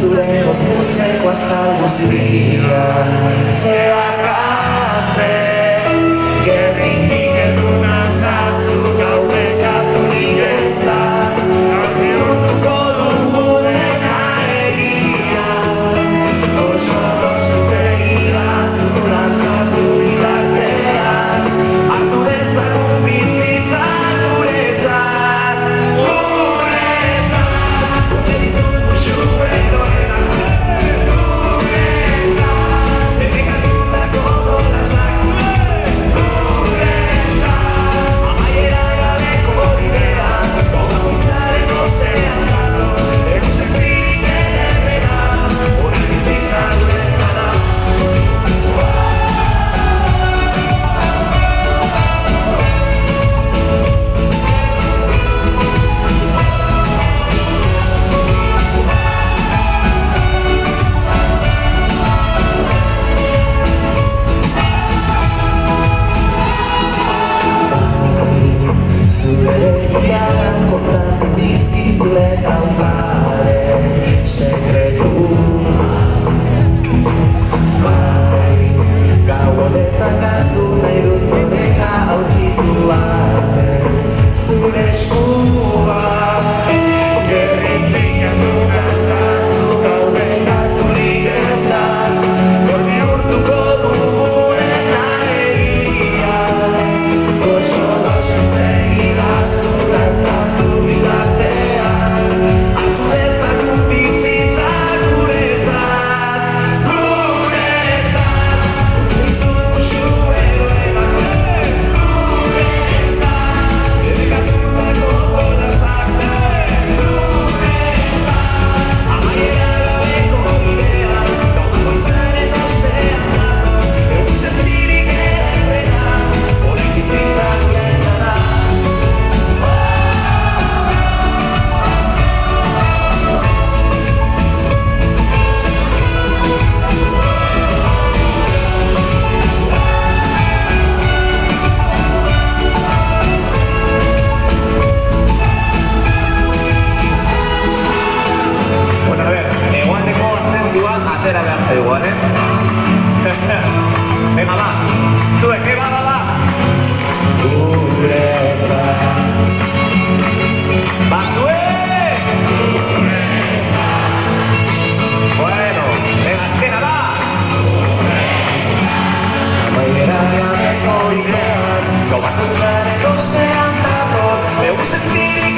zure gorputzeko azal guztia zeharkatzen gerritik eduna zatzu gaurrekatu niretzat bihurtuko duguna egia oso segida zulan sartu bitartean hartu dezagun bizitza guretzat urte ditut muxue etorrenak guretzat debekatutako jolasak guretzat amaiera gabeko bidea bakoitzaren ostean dago egusektirik ederrena hori bizitza guretzat zure begiak kontatu dizkizue gauzaren sekretuak bai, gau honetan galdu nahi dut oreka aurkitu arte zure eskuak gerritik eduna zazu gaurrekaturik ez da gor bihurtuko duguna egia oso segida zulantzatu bitartean hartu dezagun bizitza guretzat ditut muxue eroenak guretzat debekatutako jolasak guretzat amaiera gabeko bidea bakoitzaren ostean dago egunsentirik ederrena hori bizitza guretzat da Bueno, a ver, egualdeko azendua atera behar zaigu, ¿vale? Venga, va, zuek, va. Guretzat va, zuek! Bueno, venga, azkena da! Amaiera gabeko bidean gau bakoitzaren ostean dago egunsentirik